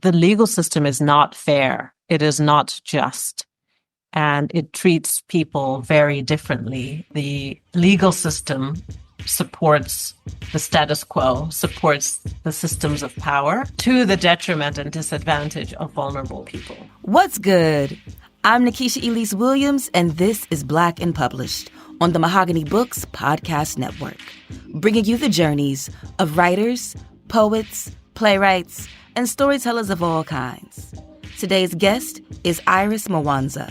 the legal system is not fair. It is not just. And it treats people very differently. The legal system supports the status quo, supports the systems of power to the detriment and disadvantage of vulnerable people. What's good? I'm Nikisha Elise Williams, and this is Black and Published on the Mahogany Books Podcast Network, bringing you the journeys of writers, poets, playwrights, and storytellers of all kinds. Today's guest is Iris Mwanza,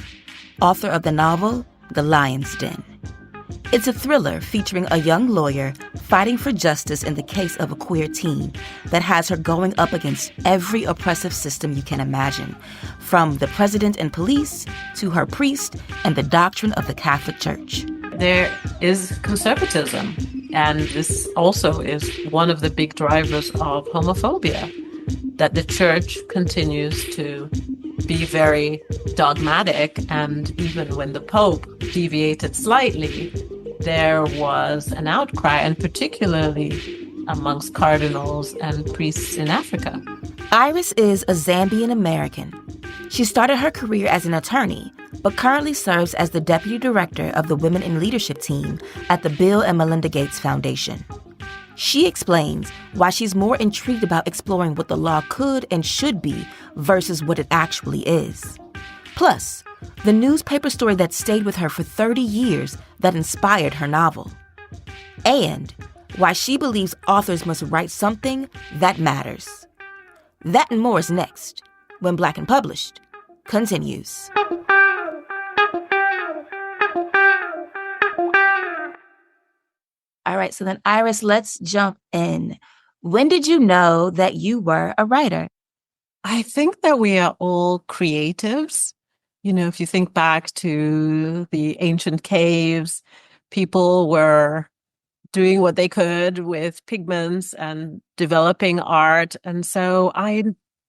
author of the novel The Lion's Den. It's a thriller featuring a young lawyer fighting for justice in the case of a queer teen that has her going up against every oppressive system you can imagine, from the president and police to her priest and the doctrine of the Catholic Church. There is conservatism, and this also is one of the big drivers of homophobia, that the church continues to be very dogmatic, and even when the Pope deviated slightly, there was an outcry, and particularly amongst cardinals and priests in Africa. Iris is a Zambian-American. She started her career as an attorney, but currently serves as the deputy director of the Women in Leadership team at the Bill and Melinda Gates Foundation. She explains why she's more intrigued about exploring what the law could and should be versus what it actually is. Plus, the newspaper story that stayed with her for 30 years that inspired her novel. And why she believes authors must write something that matters. That and more is next, when Black and Published continues. All right, so then Iris, let's jump in. When did you know that you were a writer? I think that we are all creatives. You know, if you think back to the ancient caves, people were doing what they could with pigments and developing art. And so I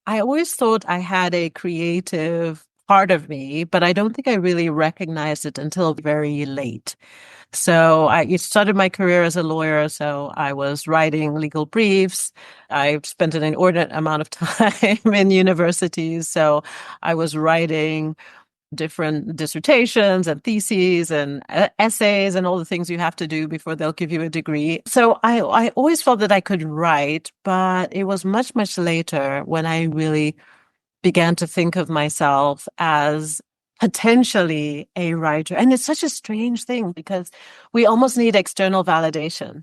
always thought I had a creative part of me, but I don't think I really recognized it until very late. So I started my career as a lawyer, so I was writing legal briefs. I spent an inordinate amount of time in universities, so I was writing different dissertations and theses and essays and all the things you have to do before they'll give you a degree. So I always felt that I could write, but it was much, much later when I really began to think of myself as potentially a writer. And it's such a strange thing because we almost need external validation,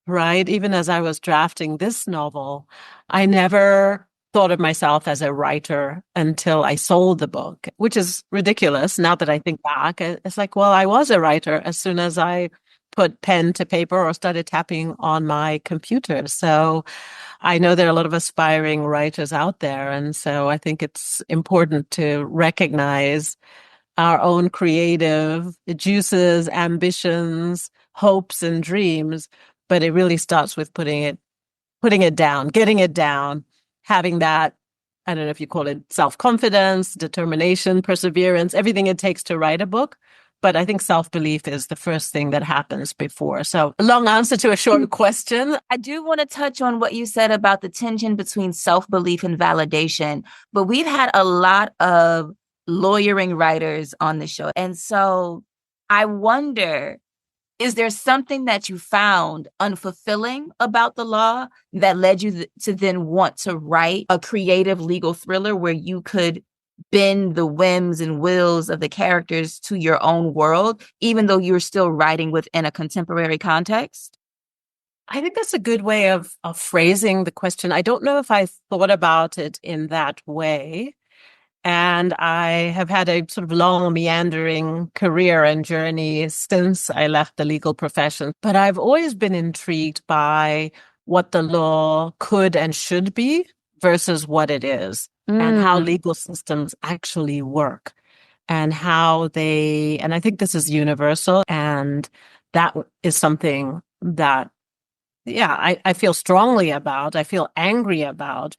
right? Even as I was drafting this novel, I never thought of myself as a writer until I sold the book, which is ridiculous. Now that I think back, it's like, well, I was a writer as soon as I put pen to paper or started tapping on my computer. So I know there are a lot of aspiring writers out there. And so I think it's important to recognize our own creative juices, ambitions, hopes, and dreams. But it really starts with putting it down, getting it down, having that, I don't know if you call it self-confidence, determination, perseverance, everything it takes to write a book. But I think self-belief is the first thing that happens before. So a long answer to a short question. I do want to touch on what you said about the tension between self-belief and validation. But we've had a lot of lawyering writers on the show. And so I wonder, is there something that you found unfulfilling about the law that led you to then want to write a creative legal thriller where you could bend the whims and wills of the characters to your own world, even though you're still writing within a contemporary context? I think that's a good way of phrasing the question. I don't know if I thought about it in that way. And I have had a sort of long, meandering career and journey since I left the legal profession. But I've always been intrigued by what the law could and should be versus what it is, and how legal systems actually work, and how and I think this is universal. And that is something that, I feel strongly about, I feel angry about,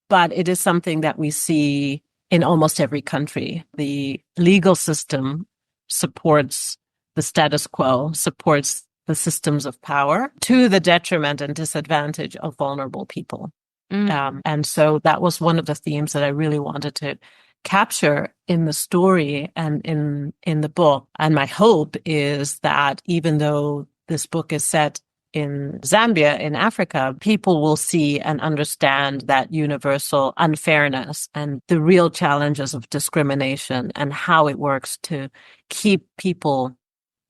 but it is something that we see in almost every country. The legal system supports the status quo, supports the systems of power to the detriment and disadvantage of vulnerable people. And so that was one of the themes that I really wanted to capture in the story and in the book. And my hope is that even though this book is set in Zambia, in Africa, people will see and understand that universal unfairness and the real challenges of discrimination and how it works to keep people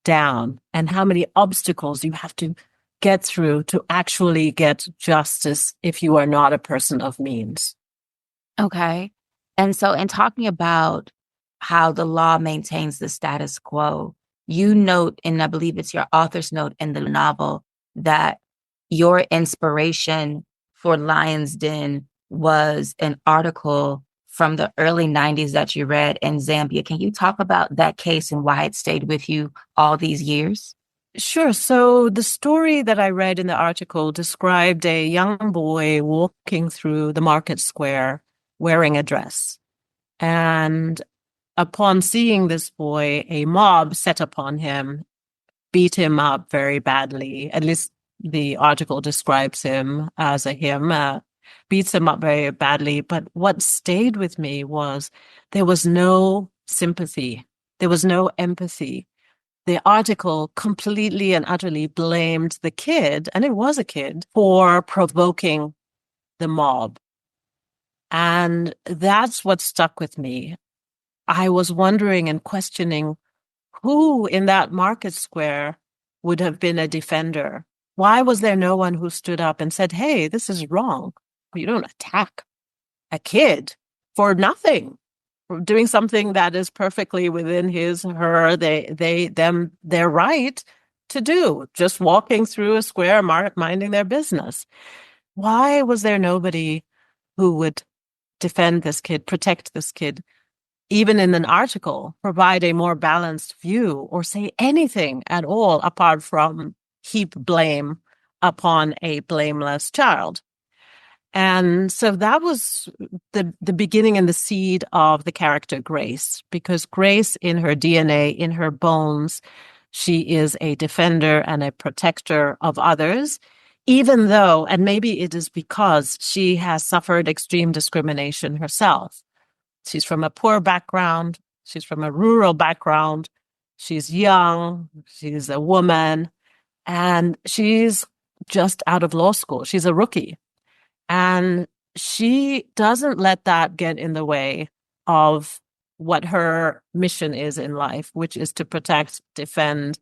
down and how many obstacles you have to get through to actually get justice if you are not a person of means. Okay. And so, in talking about how the law maintains the status quo, you note, and I believe it's your author's note in the novel, that your inspiration for Lion's Den was an article from the early 90s that you read in Zambia. Can you talk about that case and why it stayed with you all these years? Sure. So the story that I read in the article described a young boy walking through the market square wearing a dress. And upon seeing this boy, a mob set upon him, beat him up very badly. At least the article describes him as a him, beats him up very badly. But what stayed with me was there was no sympathy. There was no empathy. The article completely and utterly blamed the kid, and it was a kid, for provoking the mob. And that's what stuck with me. I was wondering and questioning who in that market square would have been a defender. Why was there no one who stood up and said, hey, this is wrong? You don't attack a kid for nothing, for doing something that is perfectly within his, her, their right to do, just walking through a square, minding their business. Why was there nobody who would defend this kid, protect this kid, even in an article, provide a more balanced view or say anything at all apart from heap blame upon a blameless child? And so that was the beginning and the seed of the character Grace, because Grace, in her DNA, in her bones, she is a defender and a protector of others, even though, and maybe it is because she has suffered extreme discrimination herself. She's from a poor background. She's from a rural background. She's young. She's a woman. And she's just out of law school. She's a rookie. And she doesn't let that get in the way of what her mission is in life, which is to protect, defend,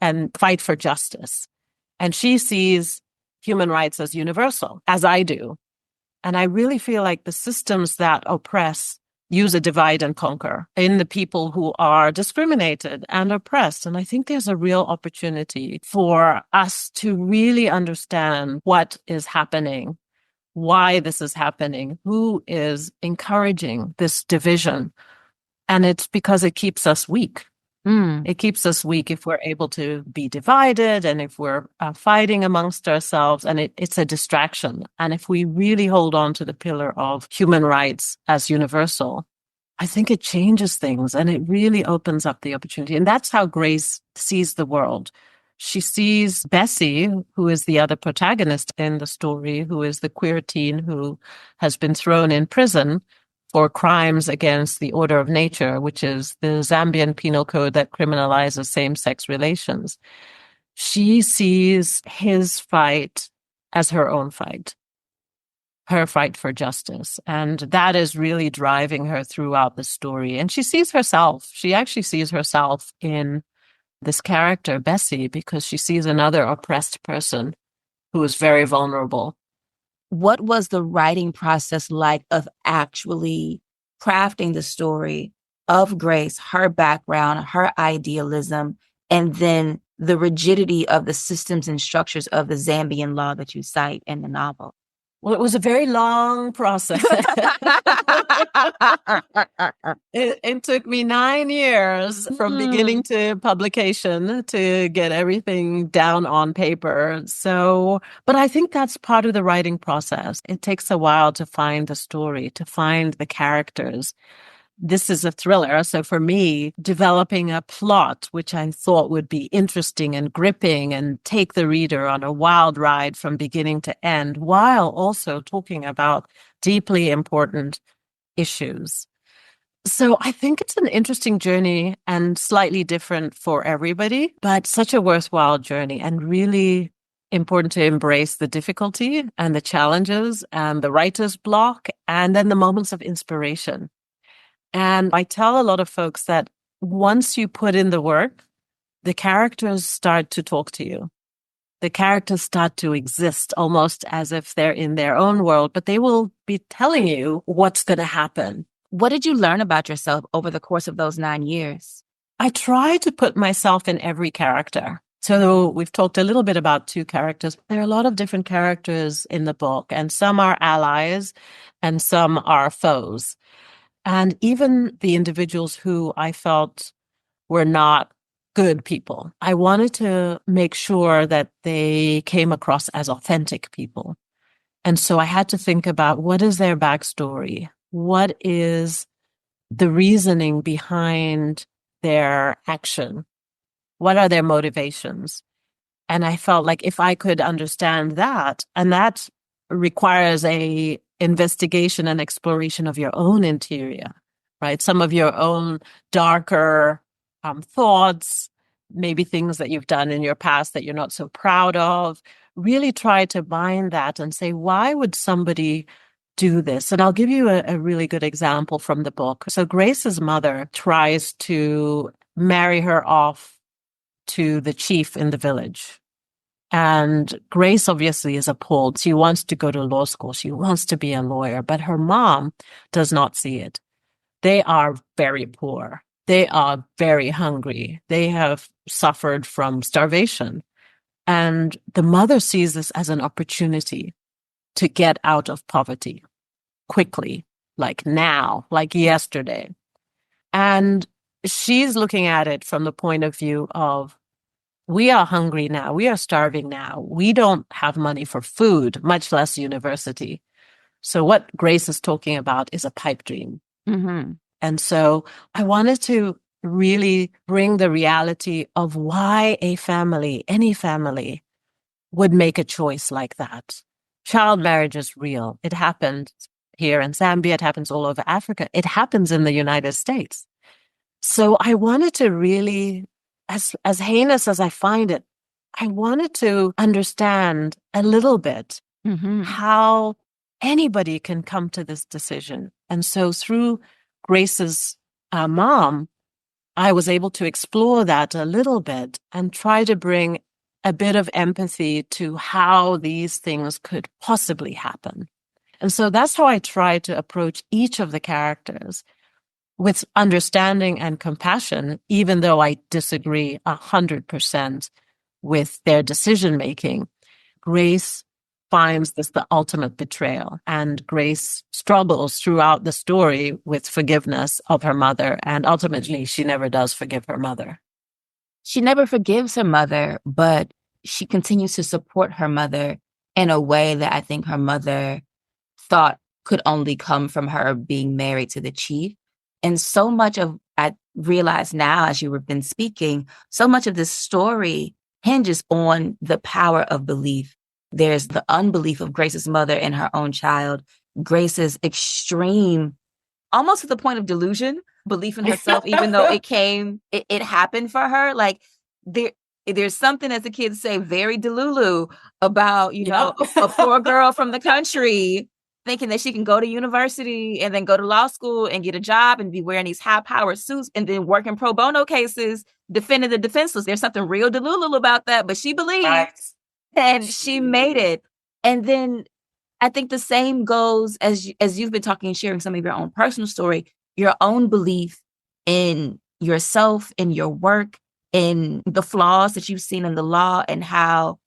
and fight for justice. And she sees human rights as universal, as I do. And I really feel like the systems that oppress use a divide and conquer in the people who are discriminated and oppressed. And I think there's a real opportunity for us to really understand what is happening, why this is happening, who is encouraging this division. And it's because it keeps us weak. It keeps us weak if we're able to be divided and if we're fighting amongst ourselves, and it's a distraction. And if we really hold on to the pillar of human rights as universal, I think it changes things and it really opens up the opportunity. And that's how Grace sees the world. She sees Bessie, who is the other protagonist in the story, who is the queer teen who has been thrown in prison for crimes against the order of nature, which is the Zambian penal code that criminalizes same-sex relations. She sees his fight as her own fight, her fight for justice. And that is really driving her throughout the story. And she sees herself. She actually sees herself in this character, Bessie, because she sees another oppressed person who is very vulnerable. What was the writing process like of actually crafting the story of Grace, her background, her idealism, and then the rigidity of the systems and structures of the Zambian law that you cite in the novel? Well, it was a very long process. It took me 9 years from beginning to publication to get everything down on paper. So, but I think that's part of the writing process. It takes a while to find the story, to find the characters. this is a thriller. So for me, developing a plot, which I thought would be interesting and gripping and take the reader on a wild ride from beginning to end, while also talking about deeply important issues. So I think it's an interesting journey and slightly different for everybody, but such a worthwhile journey and really important to embrace the difficulty and the challenges and the writer's block and then the moments of inspiration. And I tell a lot of folks that once you put in the work, the characters start to talk to you. The characters start to exist almost as if they're in their own world, but they will be telling you what's going to happen. What did you learn about yourself over the course of those 9 years? I try to put myself in every character. So we've talked a little bit about two characters. There are a lot of different characters in the book, and some are allies and some are foes. And even the individuals who I felt were not good people, I wanted to make sure that they came across as authentic people. And so I had to think about what is their backstory? What is the reasoning behind their action? What are their motivations? And I felt like if I could understand that, and that requires a investigation and exploration of your own interior, right? Some of your own darker thoughts, maybe things that you've done in your past that you're not so proud of. Really try to bind that and say, why would somebody do this? And I'll give you a really good example from the book. So Grace's mother tries to marry her off to the chief in the village. And Grace obviously is appalled. She wants to go to law school. She wants to be a lawyer, but her mom does not see it. They are very poor. They are very hungry. They have suffered from starvation. And the mother sees this as an opportunity to get out of poverty quickly, like now, like yesterday. And she's looking at it from the point of view of, we are hungry now. We are starving now. We don't have money for food, much less university. So what Grace is talking about is a pipe dream. Mm-hmm. And so I wanted to really bring the reality of why a family, any family, would make a choice like that. Child marriage is real. It happened here in Zambia. It happens all over Africa. It happens in the United States. So I wanted to really, as heinous as I find it, I wanted to understand a little bit how anybody can come to this decision. And so through Grace's mom, I was able to explore that a little bit and try to bring a bit of empathy to how these things could possibly happen. And so that's how I try to approach each of the characters, with understanding and compassion, even though I disagree 100% with their decision-making. Grace finds this the ultimate betrayal, and Grace struggles throughout the story with forgiveness of her mother, and ultimately she never does forgive her mother. She never forgives her mother, but she continues to support her mother in a way that I think her mother thought could only come from her being married to the chief. And so much of, I realize now as you have been speaking, so much of this story hinges on the power of belief. There's the unbelief of Grace's mother in her own child, Grace's extreme, almost to the point of delusion, belief in herself, even though it happened for her. Like there's something, as the kids say, very delulu about, a poor girl from the country thinking that she can go to university and then go to law school and get a job and be wearing these high-powered suits and then work in pro bono cases, defending the defenseless. There's something real delulu about that, but she believed. Right. And she made it. And then I think the same goes as you've been talking and sharing some of your own personal story, your own belief in yourself, in your work, in the flaws that you've seen in the law, and how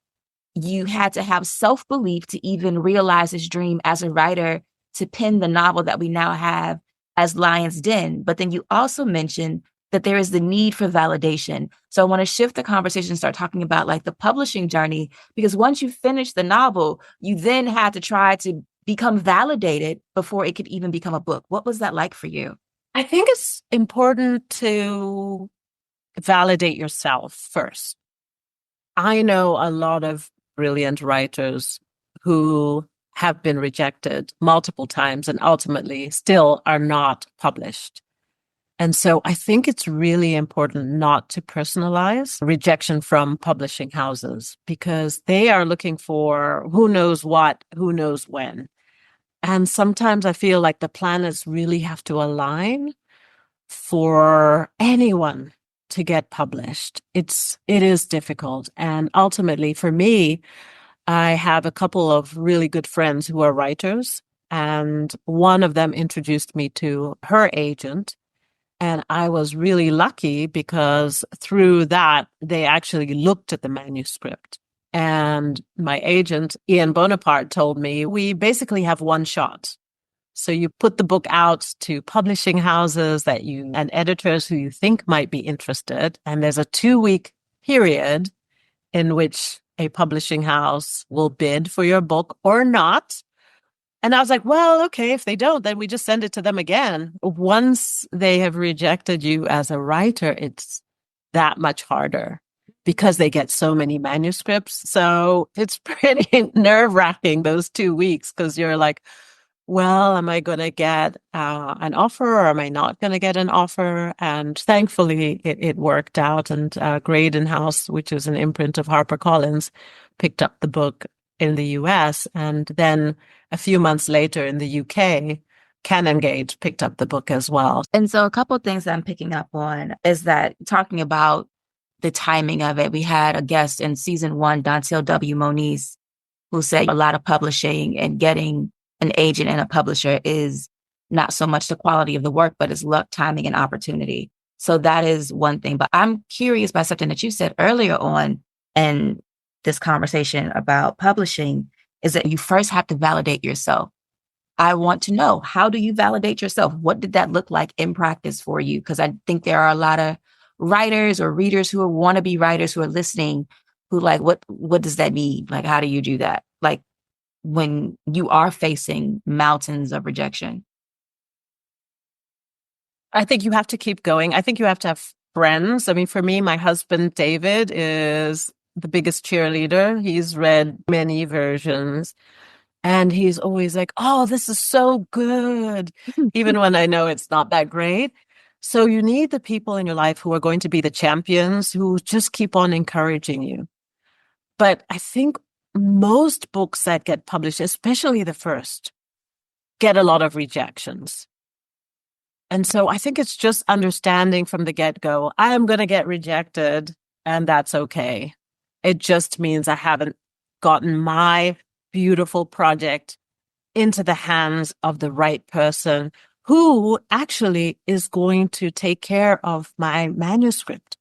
you had to have self-belief to even realize this dream as a writer, to pen the novel that we now have as Lion's Den. But then you also mentioned that there is the need for validation. So I want to shift the conversation and start talking about like the publishing journey, because once you finish the novel, you then had to try to become validated before it could even become a book. What was that like for you? I think it's important to validate yourself first. I know a lot of brilliant writers who have been rejected multiple times and ultimately still are not published. And so I think it's really important not to personalize rejection from publishing houses because they are looking for who knows what, who knows when. And sometimes I feel like the planets really have to align for anyone to get published. It is difficult. And ultimately for me, I have a couple of really good friends who are writers, and one of them introduced me to her agent. And I was really lucky because through that, they actually looked at the manuscript. And my agent, Ian Bonaparte, told me we basically have one shot. So you put the book out to publishing houses and editors who you think might be interested. And there's a 2-week period in which a publishing house will bid for your book or not. And I was like, well, okay, if they don't, then we just send it to them again. Once they have rejected you as a writer, it's that much harder because they get so many manuscripts. So it's pretty nerve-wracking those 2 weeks because you're like, well, am I going to get an offer or am I not going to get an offer? And thankfully, it worked out. And Graydon House, which is an imprint of HarperCollins, picked up the book in the US. And then a few months later in the UK, Canongate picked up the book as well. And so a couple of things that I'm picking up on is that talking about the timing of it, we had a guest in season 1, Dontel W. Moniz, who said a lot of publishing and getting an agent and a publisher is not so much the quality of the work, but it's luck, timing, and opportunity. So that is one thing. But I'm curious by something that you said earlier on in this conversation about publishing is that you first have to validate yourself. I want to know, how do you validate yourself? What did that look like in practice for you? Because I think there are a lot of writers or readers who want to be writers who are listening who like, what does that mean? Like, how do you do that? Like, when you are facing mountains of rejection? I think you have to keep going. I think you have to have friends. I mean, for me, my husband, David, is the biggest cheerleader. He's read many versions and he's always like, oh, this is so good, even when I know it's not that great. So you need the people in your life who are going to be the champions who just keep on encouraging you. But I think most books that get published, especially the first, get a lot of rejections. And so I think it's just understanding from the get-go, I am going to get rejected and that's okay. It just means I haven't gotten my beautiful project into the hands of the right person who actually is going to take care of my manuscript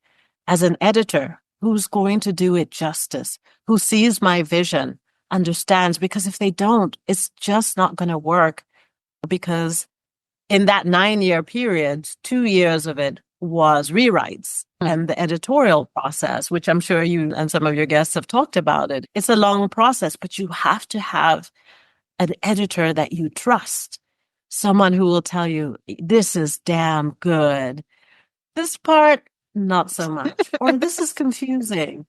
as an editor, who's going to do it justice, who sees my vision, understands, because if they don't, it's just not going to work. Because in that 9-year period, 2 years of it was rewrites and the editorial process, which I'm sure you and some of your guests have talked about it. It's a long process, but you have to have an editor that you trust, someone who will tell you, this is damn good. This part, not so much. Or this is confusing.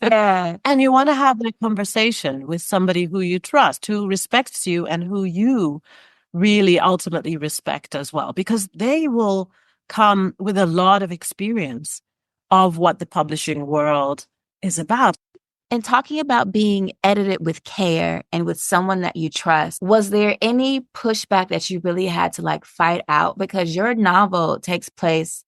Yeah. And you want to have a conversation with somebody who you trust, who respects you and who you really ultimately respect as well, because they will come with a lot of experience of what the publishing world is about. And talking about being edited with care and with someone that you trust, was there any pushback that you really had to like fight out? Because your novel takes place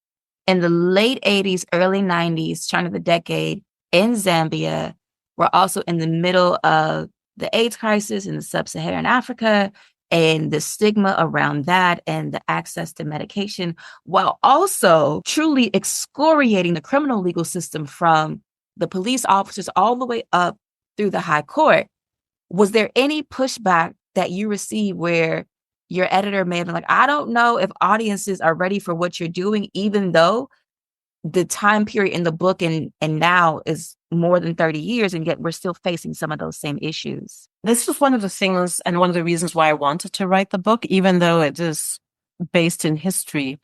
in the late 80s, early 90s, turn of the decade in Zambia. We're also in the middle of the AIDS crisis in the sub-Saharan Africa and the stigma around that and the access to medication, while also truly excoriating the criminal legal system from the police officers all the way up through the high court. Was there any pushback that you received where your editor may have been like, I don't know if audiences are ready for what you're doing, even though the time period in the book and now is more than 30 years, and yet we're still facing some of those same issues? This was one of the things and one of the reasons why I wanted to write the book, even though it is based in history,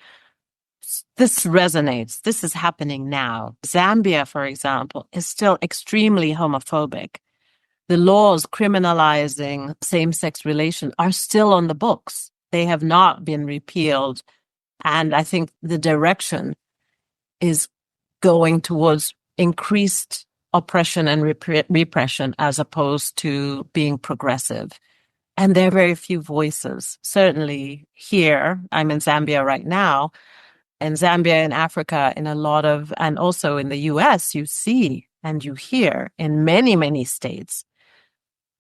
this resonates. This is happening now. Zambia, for example, is still extremely homophobic. The laws criminalizing same-sex relations are still on the books. They have not been repealed. And I think the direction is going towards increased oppression and repression as opposed to being progressive. And there are very few voices. Certainly here, I'm in Zambia right now, in Zambia, in Africa, in a lot of, and also in the US, you see and you hear in many, many states,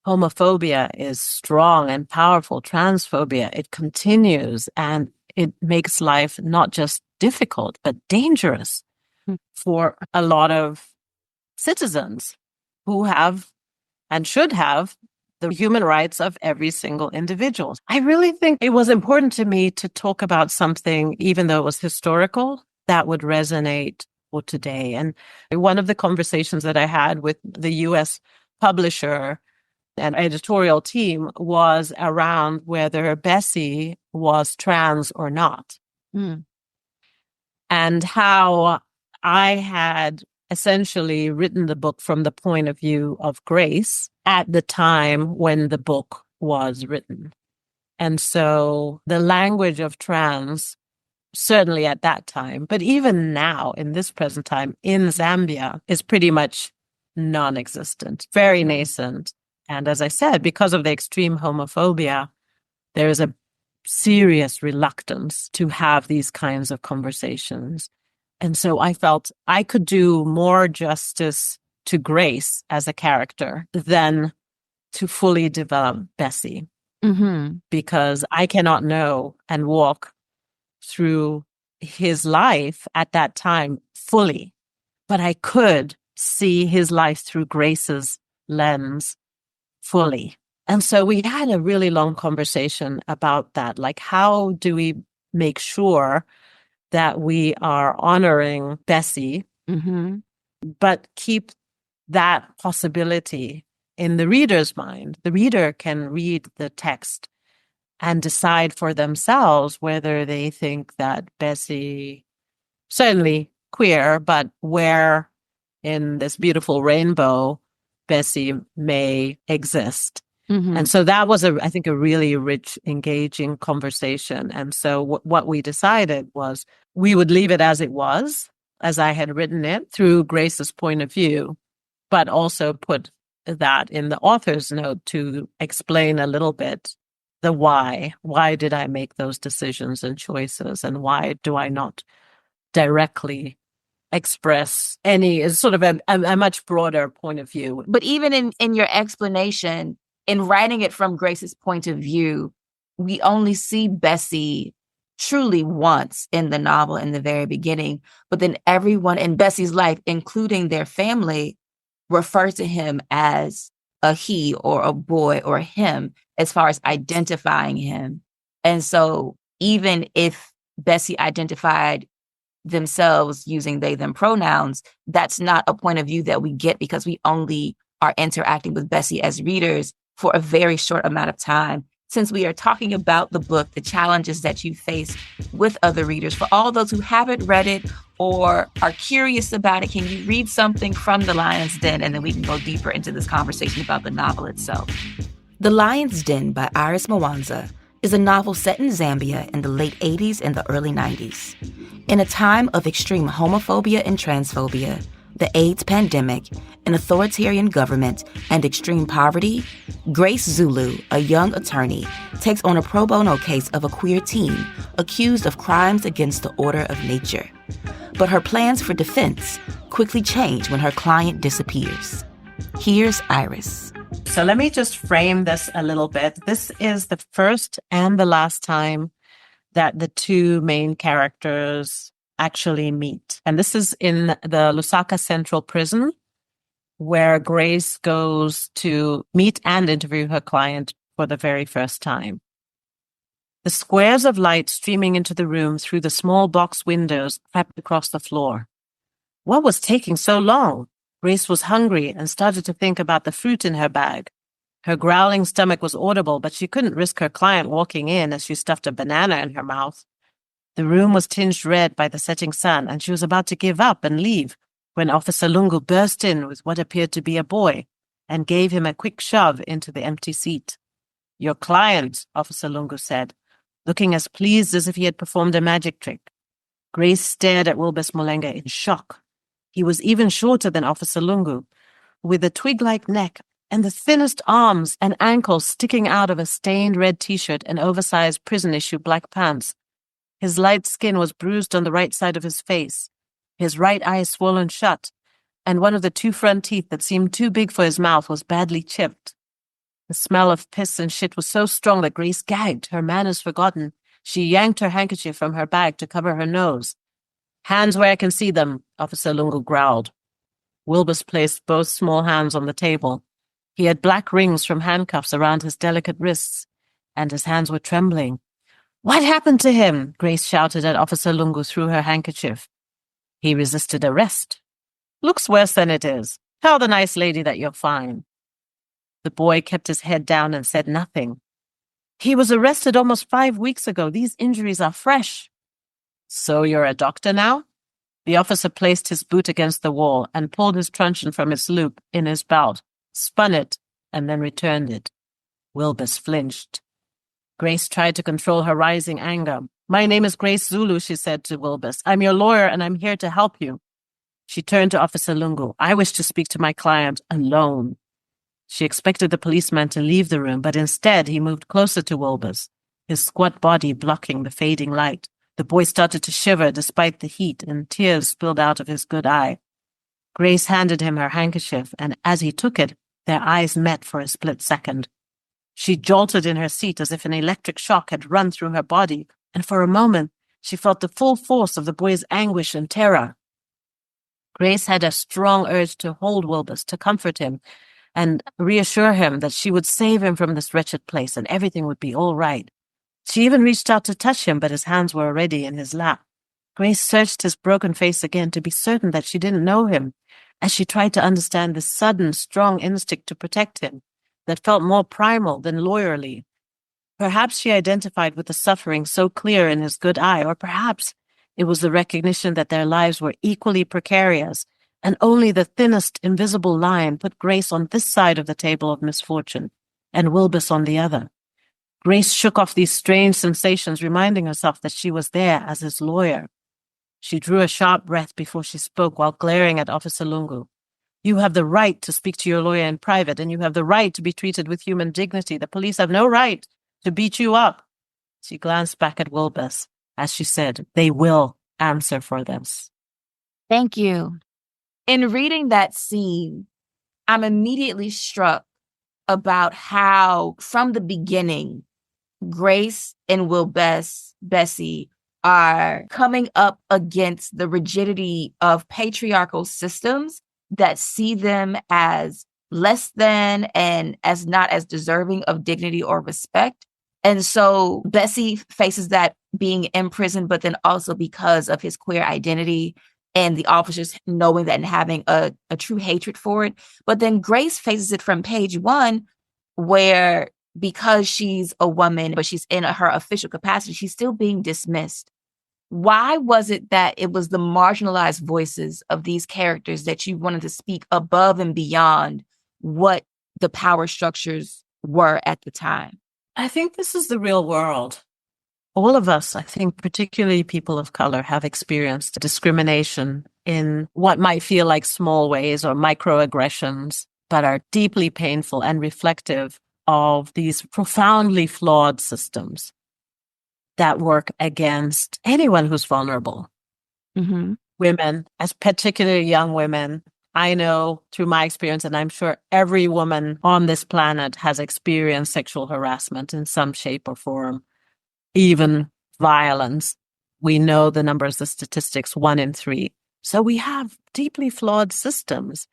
homophobia is strong and powerful. Transphobia, it continues, and it makes life not just difficult, but dangerous for a lot of citizens who have and should have the human rights of every single individual. I really think it was important to me to talk about something, even though it was historical, that would resonate for today. And one of the conversations that I had with the US publisher and editorial team was around whether Bessie was trans or not. And how I had essentially written the book from the point of view of Grace at the time when the book was written. And so the language of trans, certainly at that time, but even now in this present time in Zambia, is pretty much non-existent, very nascent. And as I said, because of the extreme homophobia, there is a serious reluctance to have these kinds of conversations. And so I felt I could do more justice to Grace as a character than to fully develop Bessie, because I cannot know and walk through his life at that time fully, but I could see his life through Grace's lens fully. And so we had a really long conversation about that. Like, how do we make sure that we are honoring Bessie, but keep that possibility in the reader's mind? The reader can read the text and decide for themselves whether they think that Bessie, certainly queer, but where in this beautiful rainbow Bessie may exist. And so that was, I think, a really rich, engaging conversation. And so what we decided was we would leave it as it was, as I had written it, through Grace's point of view, but also put that in the author's note to explain a little bit the why. Why did I make those decisions and choices? And why do I not directly express any sort of a much broader point of view? But even in your explanation, in writing it from Grace's point of view, we only see Bessie truly once in the novel in the very beginning, but then everyone in Bessie's life, including their family, refer to him as a he or a boy or him as far as identifying him. And so even if Bessie identified themselves using they, them pronouns, that's not a point of view that we get because we only are interacting with Bessie as readers for a very short amount of time. Since we are talking about the book, the challenges that you face with other readers, for all those who haven't read it or are curious about it, can you read something from The Lion's Den, and then we can go deeper into this conversation about the novel itself? The Lion's Den by Iris Mwanza is a novel set in Zambia in the late 80s and the early 90s. In a time of extreme homophobia and transphobia, the AIDS pandemic, an authoritarian government, and extreme poverty, Grace Zulu, a young attorney, takes on a pro bono case of a queer teen accused of crimes against the order of nature. But her plans for defense quickly change when her client disappears. Here's Iris. So let me just frame this a little bit. This is the first and the last time that the two main characters actually meet. And this is in the Lusaka Central Prison, where Grace goes to meet and interview her client for the very first time. The squares of light streaming into the room through the small box windows crept across the floor. What was taking so long? Grace was hungry and started to think about the fruit in her bag. Her growling stomach was audible, but she couldn't risk her client walking in as she stuffed a banana in her mouth. The room was tinged red by the setting sun, and she was about to give up and leave when Officer Lungu burst in with what appeared to be a boy and gave him a quick shove into the empty seat. "Your client," Officer Lungu said, looking as pleased as if he had performed a magic trick. Grace stared at Wilbus Molenga in shock. He was even shorter than Officer Lungu, with a twig-like neck and the thinnest arms and ankles sticking out of a stained red t-shirt and oversized prison-issue black pants. His light skin was bruised on the right side of his face, his right eye swollen shut, and one of the two front teeth that seemed too big for his mouth was badly chipped. The smell of piss and shit was so strong that Grace gagged, her manners forgotten. She yanked her handkerchief from her bag to cover her nose. "Hands where I can see them," Officer Lungu growled. Wilbus placed both small hands on the table. He had black rings from handcuffs around his delicate wrists, and his hands were trembling. "What happened to him?" Grace shouted at Officer Lungu through her handkerchief. "He resisted arrest. Looks worse than it is. Tell the nice lady that you're fine." The boy kept his head down and said nothing. "He was arrested almost 5 weeks ago. These injuries are fresh." "So you're a doctor now?" The officer placed his boot against the wall and pulled his truncheon from its loop in his belt, spun it, and then returned it. Wilbus flinched. Grace tried to control her rising anger. "My name is Grace Zulu," she said to Wilbus. "I'm your lawyer, and I'm here to help you." She turned to Officer Lungu. "I wish to speak to my client alone." She expected the policeman to leave the room, but instead he moved closer to Wilbus, his squat body blocking the fading light. The boy started to shiver despite the heat, and tears spilled out of his good eye. Grace handed him her handkerchief, and as he took it, their eyes met for a split second. She jolted in her seat as if an electric shock had run through her body, and for a moment she felt the full force of the boy's anguish and terror. Grace had a strong urge to hold Wilbus, to comfort him, and reassure him that she would save him from this wretched place and everything would be all right. She even reached out to touch him, but his hands were already in his lap. Grace searched his broken face again to be certain that she didn't know him, as she tried to understand the sudden, strong instinct to protect him that felt more primal than lawyerly. Perhaps she identified with the suffering so clear in his good eye, or perhaps it was the recognition that their lives were equally precarious, and only the thinnest invisible line put Grace on this side of the table of misfortune, and Wilbus on the other. Grace shook off these strange sensations, reminding herself that she was there as his lawyer. She drew a sharp breath before she spoke while glaring at Officer Lungu. "You have the right to speak to your lawyer in private, and you have the right to be treated with human dignity. The police have no right to beat you up." She glanced back at Wilbus as she said, "They will answer for this." Thank you. In reading that scene, I'm immediately struck about how, from the beginning, Grace and Bessie are coming up against the rigidity of patriarchal systems that see them as less than and as not as deserving of dignity or respect. And so Bessie faces that being in prison, but then also because of his queer identity and the officers knowing that and having a true hatred for it. But then Grace faces it from page one, where because she's a woman, but she's in her official capacity, she's still being dismissed. Why was it that it was the marginalized voices of these characters that you wanted to speak above and beyond what the power structures were at the time? I think this is the real world. All of us, I think, particularly people of color, have experienced discrimination in what might feel like small ways or microaggressions, but are deeply painful and reflective of these profoundly flawed systems that work against anyone who's vulnerable. Mm-hmm. Women, as particularly young women, I know through my experience, and I'm sure every woman on this planet has experienced sexual harassment in some shape or form, even violence. We know the numbers, the statistics, 1 in 3. So we have deeply flawed systems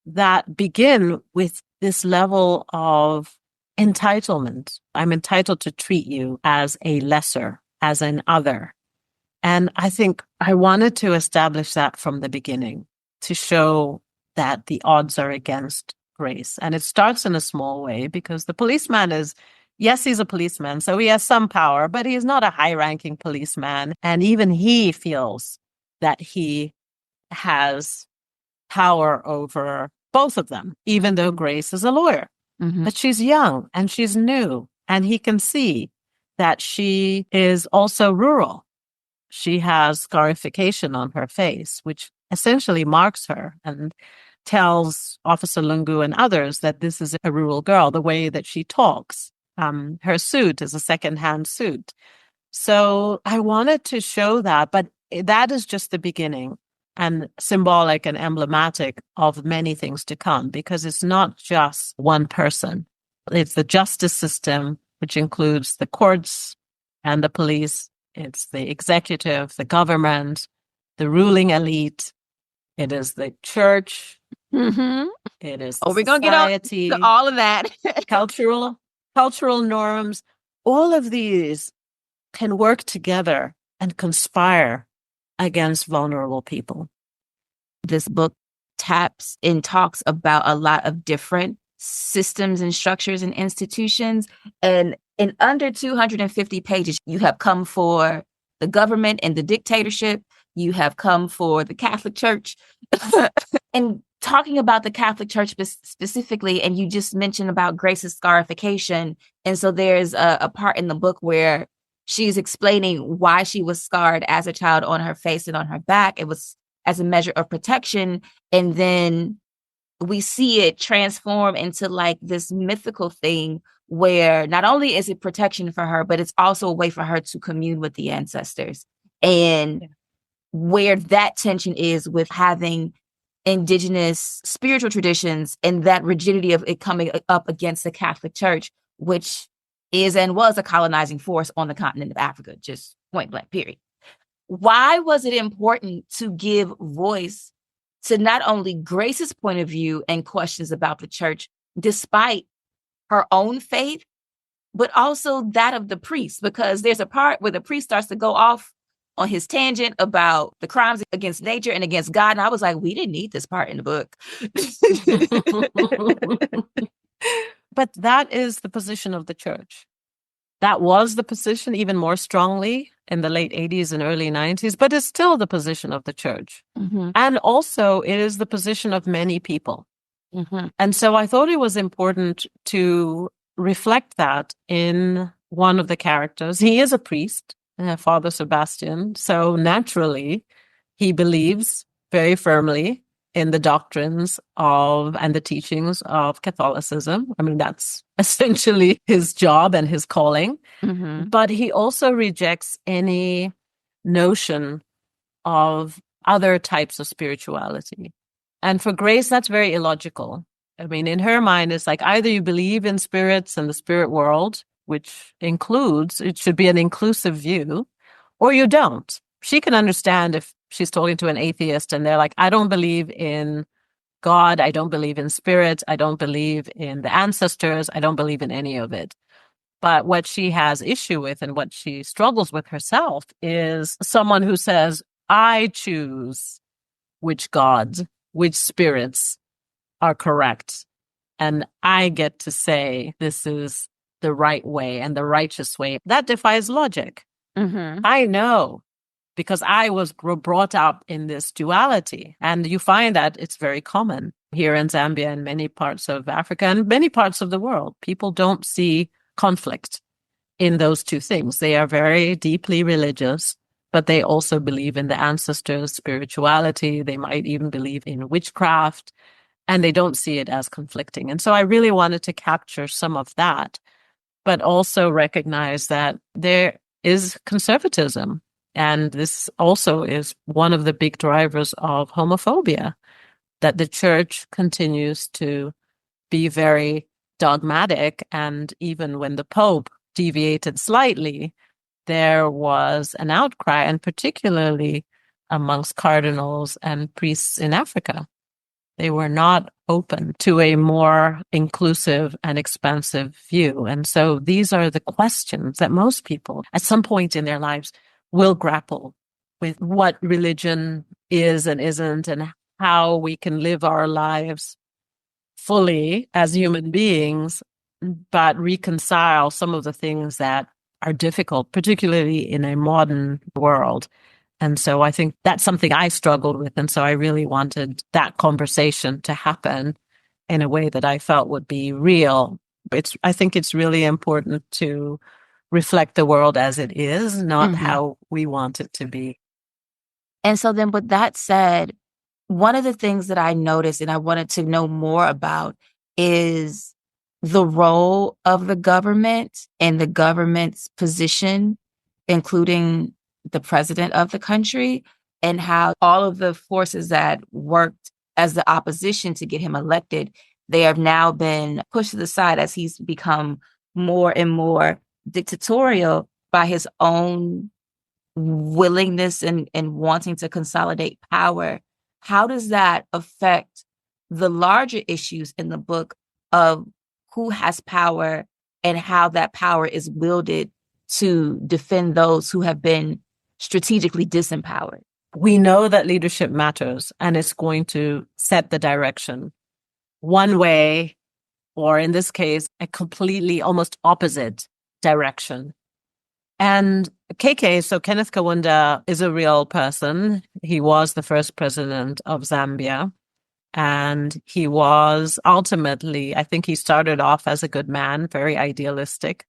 that begin with this level of entitlement. I'm entitled to treat you as a lesser, as an other. And I think I wanted to establish that from the beginning, to show that the odds are against Grace. And it starts in a small way because the policeman is, yes, he's a policeman, so he has some power, but he's not a high-ranking policeman. And even he feels that he has power over both of them, even though Grace is a lawyer. Mm-hmm. But she's young and she's new, and he can see that she is also rural. She has scarification on her face, which essentially marks her and tells Officer Lungu and others that this is a rural girl, the way that she talks. Her suit is a secondhand suit. So I wanted to show that, but that is just the beginning and symbolic and emblematic of many things to come, because it's not just one person. It's the justice system, which includes the courts and the police. It's the executive, the government, the ruling elite. It is the church. Mm-hmm. It is we're going to society, get to all of that. cultural norms. All of these can work together and conspire against vulnerable people. This book taps and talks about a lot of different systems and structures and institutions. And in under 250 pages, you have come for the government and the dictatorship. You have come for the Catholic Church. And talking about the Catholic Church specifically, and you just mentioned about Grace's scarification. And so there's a part in the book where she's explaining why she was scarred as a child on her face and on her back. It was as a measure of protection. And then we see it transform into like this mythical thing where not only is it protection for her, but it's also a way for her to commune with the ancestors. And where that tension is with having indigenous spiritual traditions and that rigidity of it coming up against the Catholic Church, which is and was a colonizing force on the continent of Africa, just point blank, period. Why was it important to give voice to not only Grace's point of view and questions about the church, despite her own faith, but also that of the priest? Because there's a part where the priest starts to go off on his tangent about the crimes against nature and against God. And I was like, we didn't need this part in the book. But that is the position of the church. That was the position even more strongly in the late 80s and early 90s, but it's still the position of the church. Mm-hmm. And also it is the position of many people. Mm-hmm. And so I thought it was important to reflect that in one of the characters. He is a priest, Father Sebastian. So naturally, he believes very firmly in the doctrines of and the teachings of Catholicism. I mean, that's essentially his job and his calling. Mm-hmm. But he also rejects any notion of other types of spirituality. And for Grace, that's very illogical. I mean, in her mind, it's like either you believe in spirits and the spirit world, which includes, it should be an inclusive view, or you don't. She can understand if she's talking to an atheist and they're like, I don't believe in God, I don't believe in spirit, I don't believe in the ancestors, I don't believe in any of it. But what she has issue with and what she struggles with herself is someone who says, I choose which gods, which spirits are correct. And I get to say this is the right way and the righteous way. That defies logic. Mm-hmm. I know, because I was brought up in this duality. And you find that it's very common here in Zambia and many parts of Africa and many parts of the world. People don't see conflict in those two things. They are very deeply religious, but they also believe in the ancestors' spirituality. They might even believe in witchcraft, and they don't see it as conflicting. And so I really wanted to capture some of that, but also recognize that there is conservatism. And this also is one of the big drivers of homophobia, that the church continues to be very dogmatic. And even when the Pope deviated slightly, there was an outcry, and particularly amongst cardinals and priests in Africa. They were not open to a more inclusive and expansive view. And so these are the questions that most people at some point in their lives will grapple with: what religion is and isn't, and how we can live our lives fully as human beings, but reconcile some of the things that are difficult, particularly in a modern world. And so I think that's something I struggled with. And so I really wanted that conversation to happen in a way that I felt would be real. I think it's really important to reflect the world as it is, not how we want it to be. And so then with that said, one of the things that I noticed and I wanted to know more about is the role of the government and the government's position, including the president of the country, and how all of the forces that worked as the opposition to get him elected, they have now been pushed to the side as he's become more and more dictatorial by his own willingness and wanting to consolidate power. How does that affect the larger issues in the book of who has power and how that power is wielded to defend those who have been strategically disempowered? We know that leadership matters and it's going to set the direction one way, or in this case, a completely almost opposite direction. And KK, so Kenneth Kaunda is a real person. He was the first president of Zambia. And he was ultimately, I think he started off as a good man, very idealistic.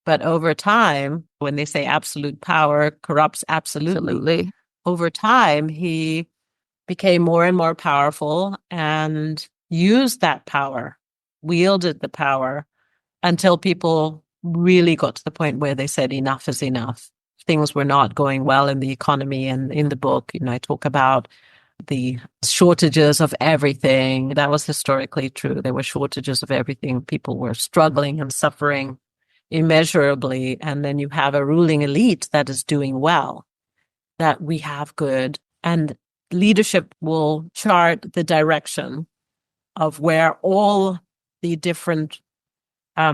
But over time, when they say absolute power corrupts absolutely. Over time, he became more and more powerful and used that power, wielded the power until people really got to the point where they said enough is enough. Things were not going well in the economy. And in the book, I talk about the shortages of everything. That was historically true. There were shortages of everything. People were struggling and suffering immeasurably. And then you have a ruling elite that is doing well, that we have good. And leadership will chart the direction of where all the different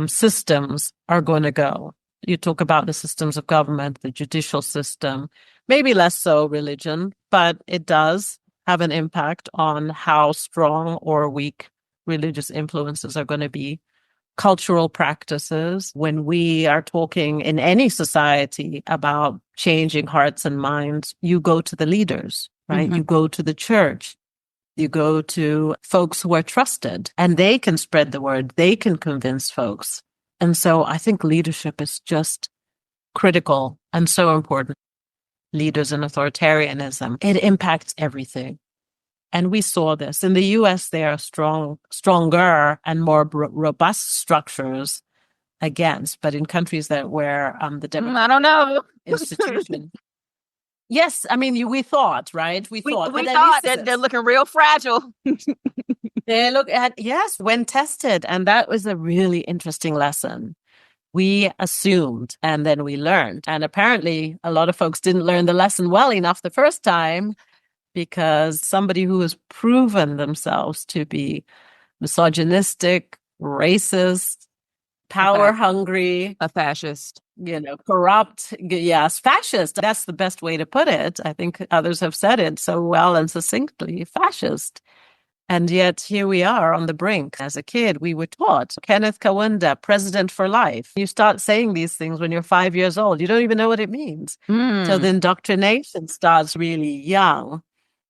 systems are going to go. You talk about the systems of government, the judicial system, maybe less so religion, but it does have an impact on how strong or weak religious influences are going to be. Cultural practices, when we are talking in any society about changing hearts and minds, you go to the leaders, right? You go to the church. You go to folks who are trusted and they can spread the word. They can convince folks. And so I think leadership is just critical and so important. Leaders and authoritarianism, it impacts everything. And we saw this. In the US, there are stronger and more robust structures against, but in countries where the I don't know. institution. Yes, I mean, we thought, right? We thought that they're looking real fragile. They look at, yes, when tested. And that was a really interesting lesson. We assumed and then we learned. And apparently a lot of folks didn't learn the lesson well enough the first time, because somebody who has proven themselves to be misogynistic, racist, power hungry, a fascist, corrupt. Yes, fascist. That's the best way to put it. I think others have said it so well and succinctly, fascist. And yet here we are on the brink. As a kid, we were taught Kenneth Kaunda, president for life. You start saying these things when you're 5 years old. You don't even know what it means. So the indoctrination starts really young.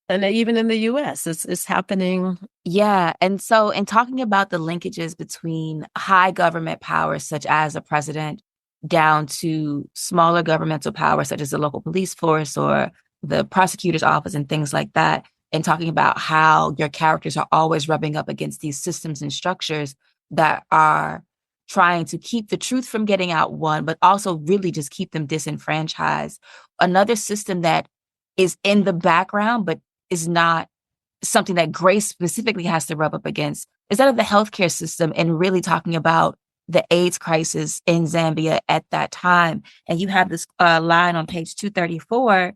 And even in the US, it's happening. Yeah. And so in talking about the linkages between high government powers, such as a president, down to smaller governmental powers, such as the local police force or the prosecutor's office and things like that, and talking about how your characters are always rubbing up against these systems and structures that are trying to keep the truth from getting out, one, but also really just keep them disenfranchised. Another system that is in the background, but is not something that Grace specifically has to rub up against, is that of the healthcare system, and really talking about the AIDS crisis in Zambia at that time. And you have this line on page 234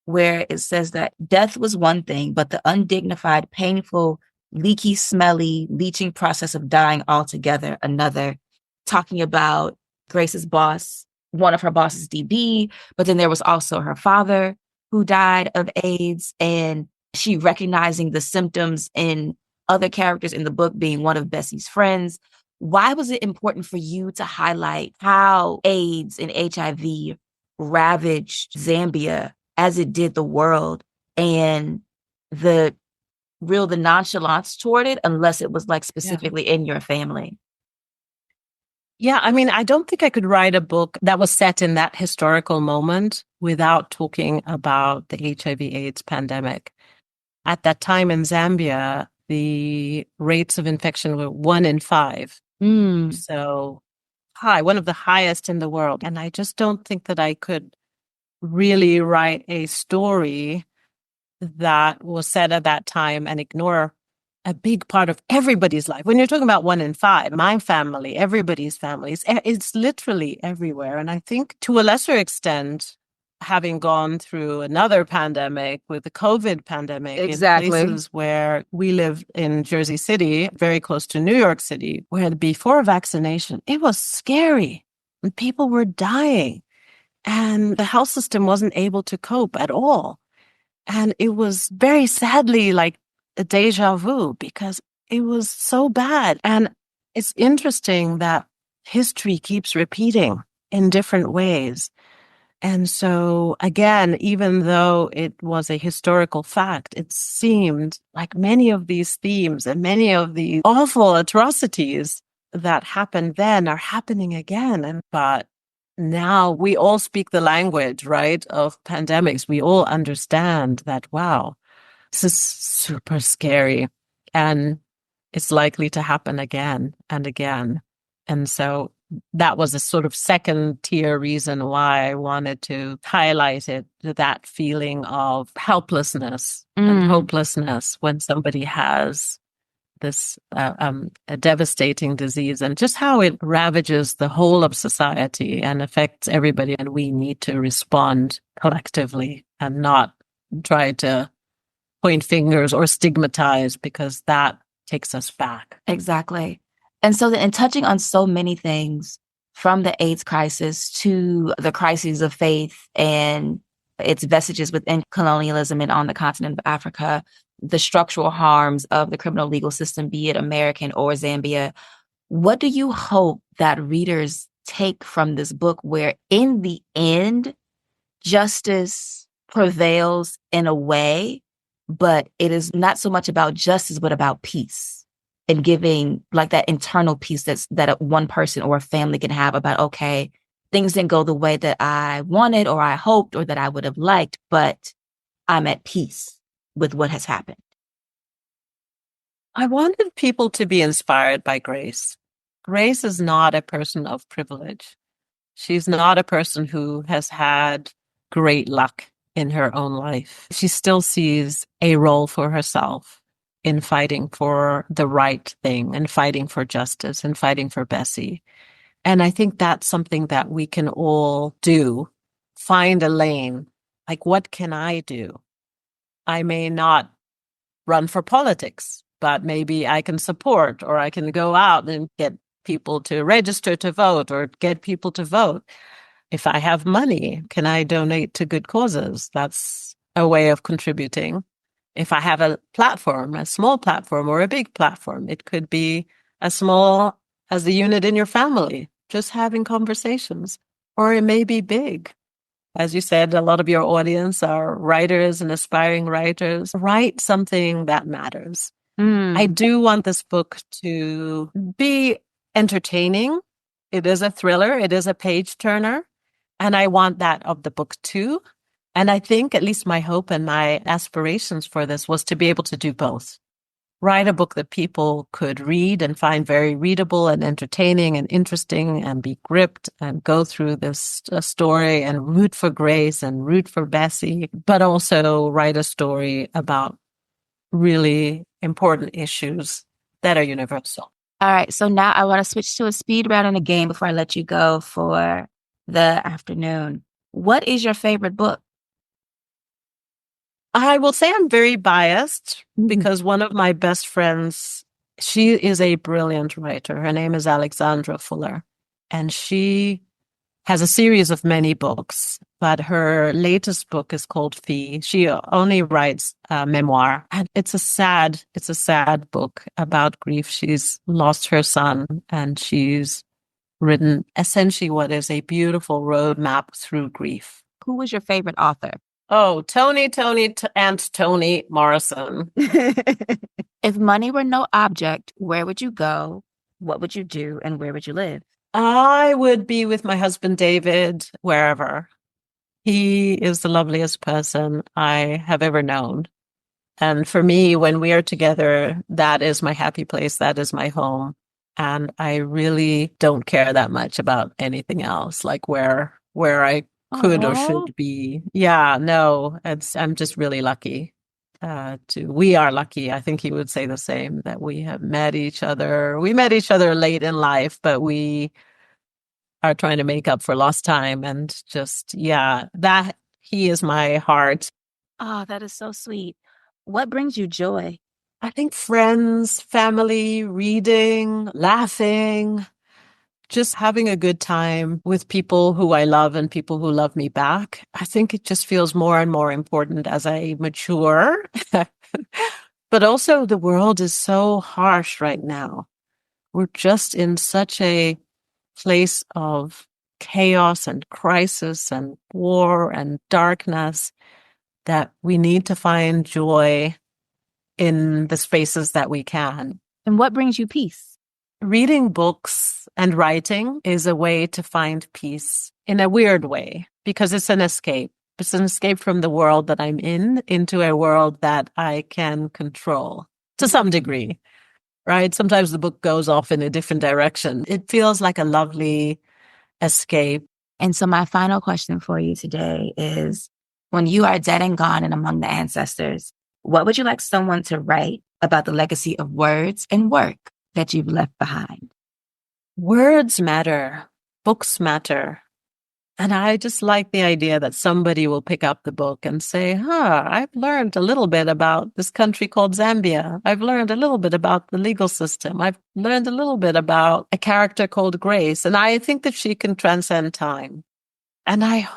where it says that death was one thing, but the undignified, painful, leaky, smelly, leaching process of dying altogether another, talking about Grace's boss, one of her bosses, DB, but then there was also her father who died of AIDS, and she recognizing the symptoms in other characters in the book being one of Bessie's friends. Why was it important for you to highlight how AIDS and HIV ravaged Zambia as it did the world, and the nonchalance toward it, unless it was like Yeah. specifically in your family? Yeah, I mean, I don't think I could write a book that was set in that historical moment without talking about the HIV/AIDS pandemic. At that time in Zambia, the rates of infection were 1 in 5. Mm. So high, one of the highest in the world. And I just don't think that I could really write a story that was said at that time and ignore a big part of everybody's life. When you're talking about 1 in 5, my family, everybody's families, it's literally everywhere. And I think to a lesser extent, having gone through another pandemic with the COVID pandemic in places where we live in Jersey City, very close to New York City, where before vaccination, it was scary and people were dying and the health system wasn't able to cope at all. And it was very sadly like a deja vu because it was so bad. And it's interesting that history keeps repeating in different ways. And so, again, even though it was a historical fact, it seemed like many of these themes and many of the awful atrocities that happened then are happening again. But now we all speak the language, right, of pandemics. We all understand that, wow, this is super scary and it's likely to happen again and again. And so that was a sort of second tier reason why I wanted to highlight it, that feeling of helplessness and hopelessness when somebody has this a devastating disease, and just how it ravages the whole of society and affects everybody. And we need to respond collectively and not try to point fingers or stigmatize, because that takes us back. Exactly. And so in touching on so many things, from the AIDS crisis to the crises of faith and its vestiges within colonialism and on the continent of Africa, the structural harms of the criminal legal system, be it American or Zambia, what do you hope that readers take from this book, where in the end, justice prevails in a way, but it is not so much about justice, but about peace? And giving like that internal peace that one person or a family can have about, okay, things didn't go the way that I wanted or I hoped or that I would have liked, but I'm at peace with what has happened. I wanted people to be inspired by Grace. Grace is not a person of privilege. She's not a person who has had great luck in her own life. She still sees a role for herself in fighting for the right thing and fighting for justice and fighting for Bessie. And I think that's something that we can all do. Find a lane. Like, what can I do? I may not run for politics, but maybe I can support, or I can go out and get people to register to vote or get people to vote. If I have money, can I donate to good causes? That's a way of contributing. If I have a platform, a small platform or a big platform, it could be as small as the unit in your family, just having conversations, or it may be big. As you said, a lot of your audience are writers and aspiring writers. Write something that matters. I do want this book to be entertaining. It is a thriller. It is a page turner. And I want that of the book too. And I think at least my hope and my aspirations for this was to be able to do both. Write a book that people could read and find very readable and entertaining and interesting and be gripped and go through this story and root for Grace and root for Bessie, but also write a story about really important issues that are universal. All right. So now I want to switch to a speed round in a game before I let you go for the afternoon. What is your favorite book? I will say I'm very biased because one of my best friends, she is a brilliant writer. Her name is Alexandra Fuller, and she has a series of many books, but her latest book is called Fee. She only writes memoir, and it's a sad book about grief. She's lost her son, and she's written essentially what is a beautiful roadmap through grief. Who was your favorite author? Oh, Toni Morrison. If money were no object, where would you go? What would you do? And where would you live? I would be with my husband, David, wherever. He is the loveliest person I have ever known. And for me, when we are together, that is my happy place. That is my home. And I really don't care that much about anything else, like where I could or should be. Yeah, no, I'm just really lucky. We are lucky. I think he would say the same, that we have met each other. We met each other late in life, but we are trying to make up for lost time, and just, that he is my heart. Oh, that is so sweet. What brings you joy? I think friends, family, reading, laughing, just having a good time with people who I love and people who love me back. I think it just feels more and more important as I mature. But also, the world is so harsh right now. We're just in such a place of chaos and crisis and war and darkness that we need to find joy in the spaces that we can. And what brings you peace? Reading books and writing is a way to find peace in a weird way, because it's an escape. It's an escape from the world that I'm in into a world that I can control to some degree, right? Sometimes the book goes off in a different direction. It feels like a lovely escape. And so my final question for you today is, when you are dead and gone and among the ancestors, what would you like someone to write about the legacy of words and work that you've left behind? Words matter. Books matter. And I just like the idea that somebody will pick up the book and say, I've learned a little bit about this country called Zambia. I've learned a little bit about the legal system. I've learned a little bit about a character called Grace. And I think that she can transcend time. And I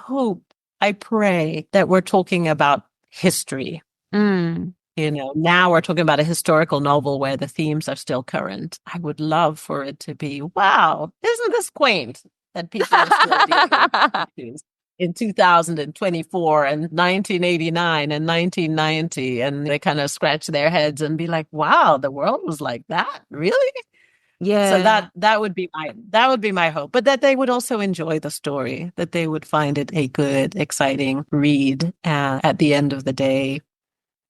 pray that we're talking about history. Now we're talking about a historical novel where the themes are still current. I would love for it to be, wow, isn't this quaint? That people are still dealing with in 2024 and 1989 and 1990, and they kind of scratch their heads and be like, "Wow, the world was like that, really?" Yeah. So that would be my hope, but that they would also enjoy the story, that they would find it a good, exciting read. At the end of the day,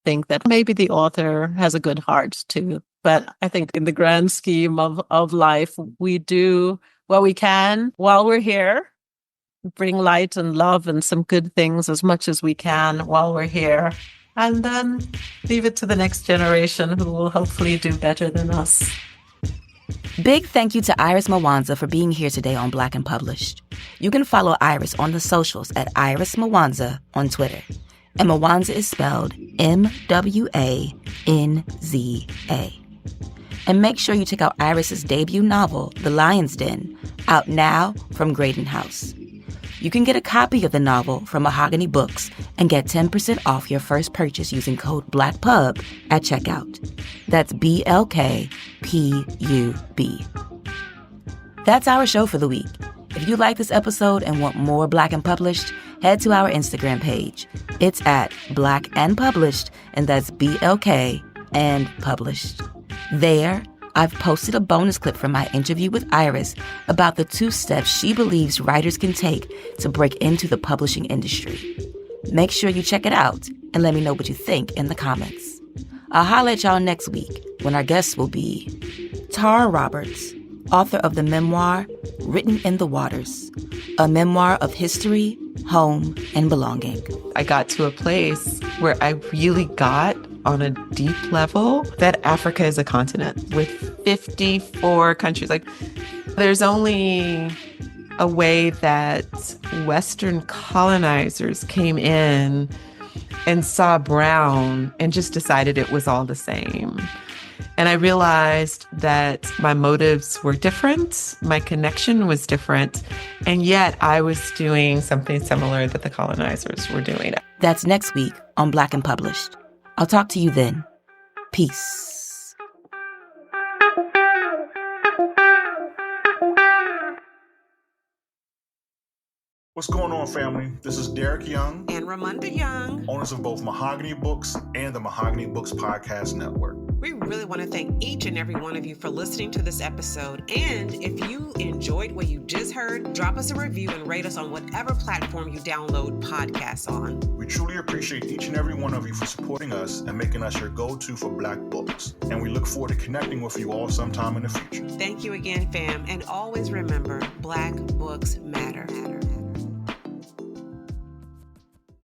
think that maybe the author has a good heart too. But I think in the grand scheme of life, we do what we can while we're here, bring light and love and some good things as much as we can while we're here, and then leave it to the next generation who will hopefully do better than us. Big thank you to Iris Mwanza for being here today on Black and Published. You can follow Iris on the socials at Iris Mwanza on Twitter. And Mwanza is spelled Mwanza. And make sure you check out Iris's debut novel, The Lion's Den, out now from Graydon House. You can get a copy of the novel from Mahogany Books and get 10% off your first purchase using code BLACKPUB at checkout. That's BLKPUB. That's our show for the week. If you like this episode and want more Black and Published, head to our Instagram page. It's at Black and Published, and that's BLK and Published. There, I've posted a bonus clip from my interview with Iris about the 2 steps she believes writers can take to break into the publishing industry. Make sure you check it out and let me know what you think in the comments. I'll holler at y'all next week when our guests will be Tara Roberts, author of the memoir Written in the Waters, a memoir of history, home, and belonging. I got to a place where I really got on a deep level that Africa is a continent with 54 countries. Like, there's only a way that Western colonizers came in and saw brown and just decided it was all the same. And I realized that my motives were different, my connection was different, and yet I was doing something similar that the colonizers were doing. That's next week on Black and Published. I'll talk to you then. Peace. What's going on, family? This is Derek Young and Ramonda Young, owners of both Mahogany Books and the Mahogany Books Podcast Network. We really want to thank each and every one of you for listening to this episode. And if you enjoyed what you just heard, drop us a review and rate us on whatever platform you download podcasts on. We truly appreciate each and every one of you for supporting us and making us your go-to for Black books. And we look forward to connecting with you all sometime in the future. Thank you again, fam. And always remember, Black books matter.